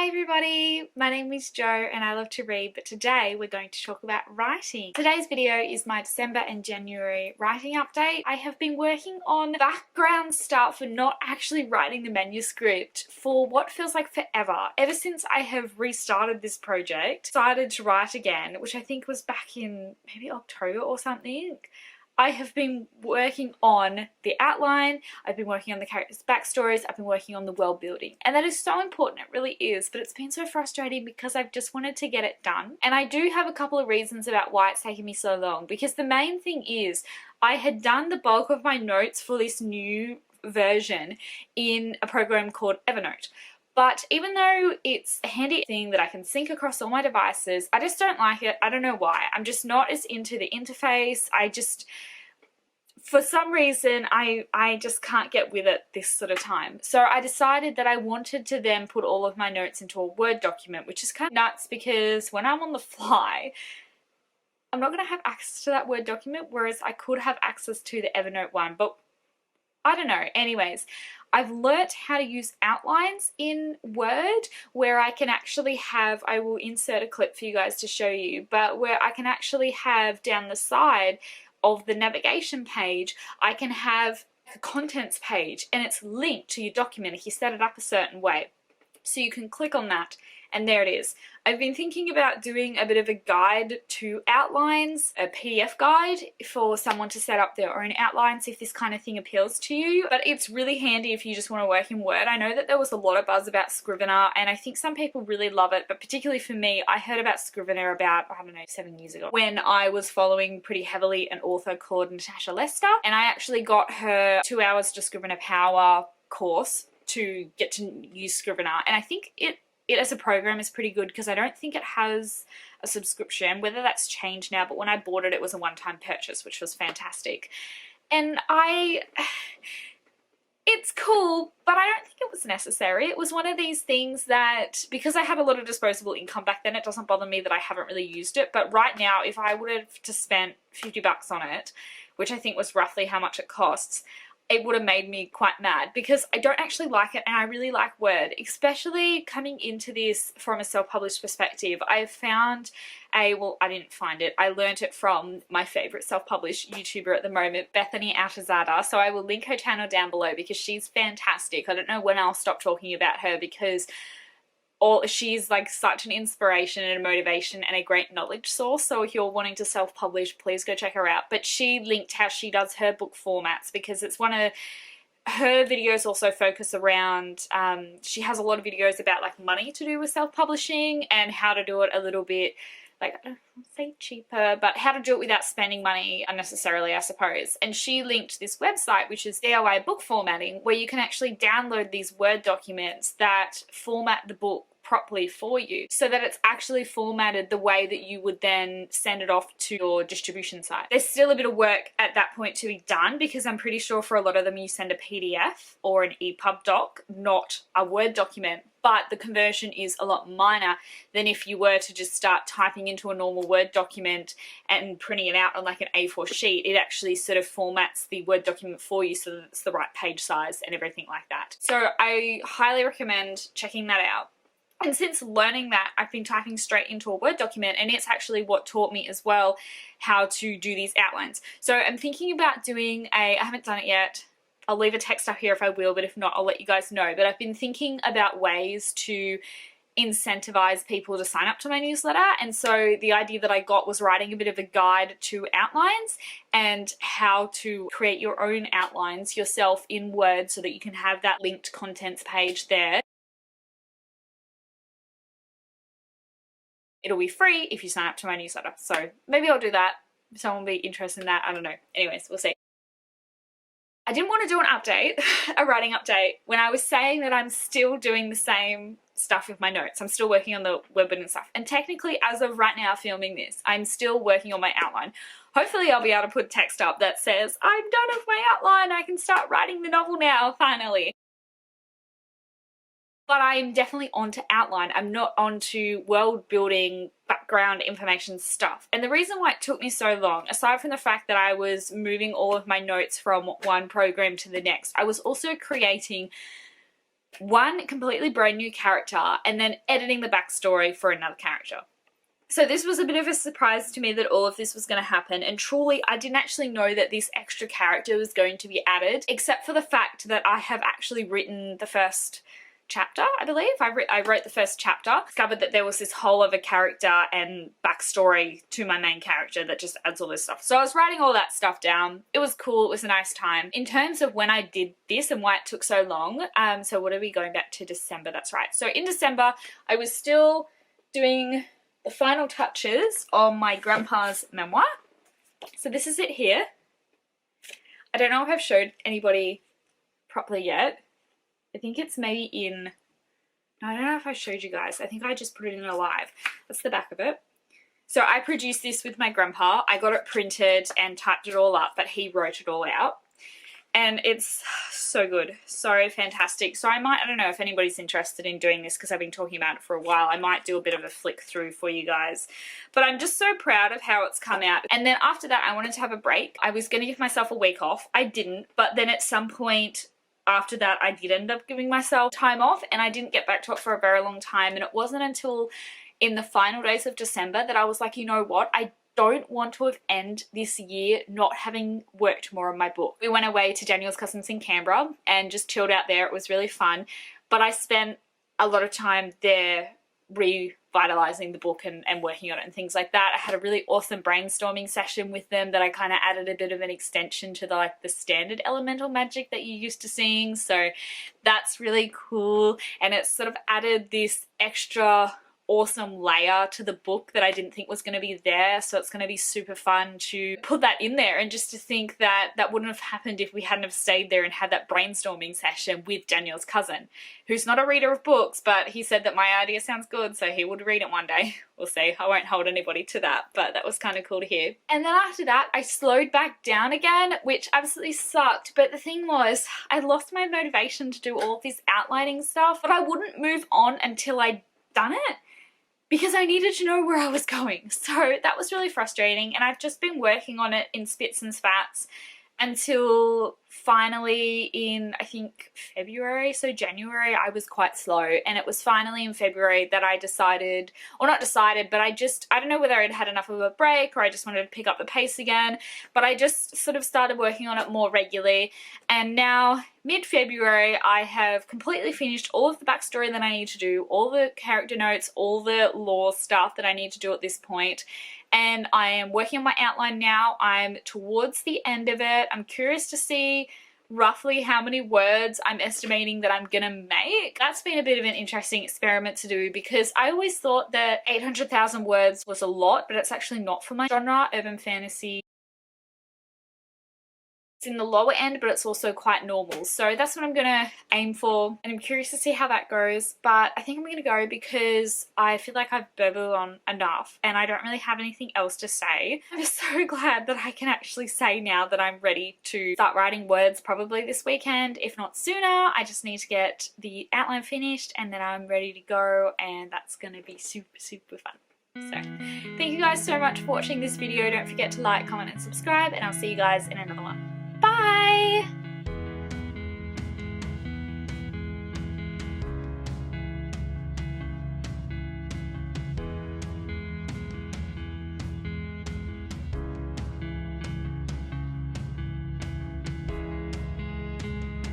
Hi everybody, my name is Jo and I love to read, but today we're going to talk about writing. Today's video is my December and January writing update. I have been working on background stuff and not actually writing the manuscript for what feels like forever. Ever since I have restarted this project, started to write again, which I think was back in maybe October or something. I have been working on the outline, I've been working on the characters' backstories, I've been working on the world building. And that is so important, it really is, but it's been so frustrating because I've just wanted to get it done. And I do have a couple of reasons about why it's taken me so long, because the main thing is I had done the bulk of my notes for this new version in a program called Evernote. But even though it's a handy thing that I can sync across all my devices, I just don't like it. I don't know why. I'm just not as into the interface. For some reason, I just can't get with it this sort of time. So I decided that I wanted to then put all of my notes into a Word document, which is kind of nuts because when I'm on the fly, I'm not going to have access to that Word document, whereas I could have access to the Evernote one. But I don't know. Anyways, I've learnt how to use outlines in Word where I can actually have, I will insert a clip for you guys to show you, but where I can actually have down the side of the navigation page, I can have a contents page and it's linked to your document if you set it up a certain way. So you can click on that and there it is. I've been thinking about doing a bit of a guide to outlines, a PDF guide for someone to set up their own outlines if this kind of thing appeals to you. But it's really handy if you just want to work in Word. I know that there was a lot of buzz about Scrivener and I think some people really love it, but particularly for me, I heard about Scrivener about, I don't know, 7 years ago when I was following pretty heavily an author called Natasha Lester, and I actually got her 2 hours to Scrivener Power course to get to use Scrivener, and I think it as a program is pretty good because I don't think it has a subscription, whether that's changed now, but when I bought it, it was a one-time purchase, which was fantastic. And it's cool, but I don't think it was necessary. It was one of these things that, because I had a lot of disposable income back then, it doesn't bother me that I haven't really used it, but right now, if I would have to spend $50 on it, which I think was roughly how much it costs, it would have made me quite mad because I don't actually like it and I really like Word, especially coming into this from a self-published perspective. I've found well, I didn't find it. I learned it from my favorite self-published YouTuber at the moment, Bethany Altazada. So I will link her channel down below because she's fantastic. I don't know when I'll stop talking about her because she's like such an inspiration and a motivation and a great knowledge source. So if you're wanting to self-publish, please go check her out. But she linked how she does her book formats because it's one of her videos also focus around, she has a lot of videos about like money to do with self-publishing and how to do it a little bit, like, I don't say cheaper, but how to do it without spending money unnecessarily, I suppose. And she linked this website, which is DIY book formatting, where you can actually download these Word documents that format the book properly for you so that it's actually formatted the way that you would then send it off to your distribution site. There's still a bit of work at that point to be done because I'm pretty sure for a lot of them you send a PDF or an EPUB doc, not a Word document, but the conversion is a lot minor than if you were to just start typing into a normal Word document and printing it out on like an A4 sheet. It actually sort of formats the Word document for you so that it's the right page size and everything like that. So I highly recommend checking that out. And since learning that, I've been typing straight into a Word document, and it's actually what taught me as well how to do these outlines. So I'm thinking about doing I haven't done it yet. I'll leave a text up here if I will, but if not, I'll let you guys know. But I've been thinking about ways to incentivize people to sign up to my newsletter. And so the idea that I got was writing a bit of a guide to outlines and how to create your own outlines yourself in Word so that you can have that linked contents page there. It'll be free if you sign up to my newsletter. So maybe I'll do that. If someone will be interested in that, I don't know. Anyways, we'll see. I didn't want to do an update, a writing update, when I was saying that I'm still doing the same stuff with my notes. I'm still working on the web and stuff. And technically, as of right now filming this, I'm still working on my outline. Hopefully I'll be able to put text up that says, I'm done with my outline. I can start writing the novel now, finally. But I'm definitely onto outline. I'm not onto world building, background information stuff. And the reason why it took me so long, aside from the fact that I was moving all of my notes from one program to the next, I was also creating one completely brand new character and then editing the backstory for another character. So this was a bit of a surprise to me that all of this was going to happen, and truly I didn't actually know that this extra character was going to be added, except for the fact that I have actually written the first chapter, I believe. I wrote the first chapter, discovered that there was this whole other character and backstory to my main character that just adds all this stuff. So I was writing all that stuff down. It was cool, it was a nice time. In terms of when I did this and why it took so long, so what are we going back to December, that's right. So in December, I was still doing the final touches on my grandpa's memoir. So this is it here. I don't know if I've showed anybody properly yet. I think it's maybe in, I don't know if I showed you guys. I think I just put it in a live. That's the back of it. So I produced this with my grandpa. I got it printed and typed it all up, but he wrote it all out. And it's so good, so fantastic. So I don't know if anybody's interested in doing this because I've been talking about it for a while. I might do a bit of a flick through for you guys. But I'm just so proud of how it's come out. And then after that, I wanted to have a break. I was going to give myself a week off. I didn't. But then at some point after that, I did end up giving myself time off, and I didn't get back to it for a very long time. And it wasn't until in the final days of December that I was like, you know what? I don't want to have end this year not having worked more on my book. We went away to Daniel's cousins in Canberra and just chilled out there. It was really fun, but I spent a lot of time there revitalizing the book and working on it and things like that. I had a really awesome brainstorming session with them that I kind of added a bit of an extension to the standard elemental magic that you're used to seeing. So that's really cool, and it's sort of added this extra awesome layer to the book that I didn't think was going to be there. So it's going to be super fun to put that in there, and just to think that that wouldn't have happened if we hadn't have stayed there and had that brainstorming session with Daniel's cousin, who's not a reader of books, but he said that my idea sounds good, so he would read it one day. We'll see. I won't hold anybody to that, but that was kind of cool to hear. And then after that, I slowed back down again, which absolutely sucked. But the thing was, I lost my motivation to do all of this outlining stuff, but I wouldn't move on until I'd done it, because I needed to know where I was going. So that was really frustrating, and I've just been working on it in spits and spats until finally in, I think, February. So January I was quite slow, and it was finally in February that I decided, or not decided, but I don't know whether I'd had enough of a break or I just wanted to pick up the pace again, but I just sort of started working on it more regularly. And now mid-February I have completely finished all of the backstory that I need to do, all the character notes, all the lore stuff that I need to do at this point. And I am working on my outline now. I'm towards the end of it. I'm curious to see roughly how many words I'm estimating that I'm gonna make. That's been a bit of an interesting experiment to do, because I always thought that 800,000 words was a lot, but it's actually not for my genre, urban fantasy. It's in the lower end, but it's also quite normal. So that's what I'm gonna aim for, and I'm curious to see how that goes. But I think I'm gonna go because I feel like I've babbled on enough and I don't really have anything else to say. I'm just so glad that I can actually say now that I'm ready to start writing words probably this weekend, if not sooner. I just need to get the outline finished and then I'm ready to go, and that's gonna be super, super fun. So thank you guys so much for watching this video. Don't forget to like, comment and subscribe, and I'll see you guys in another one. Bye!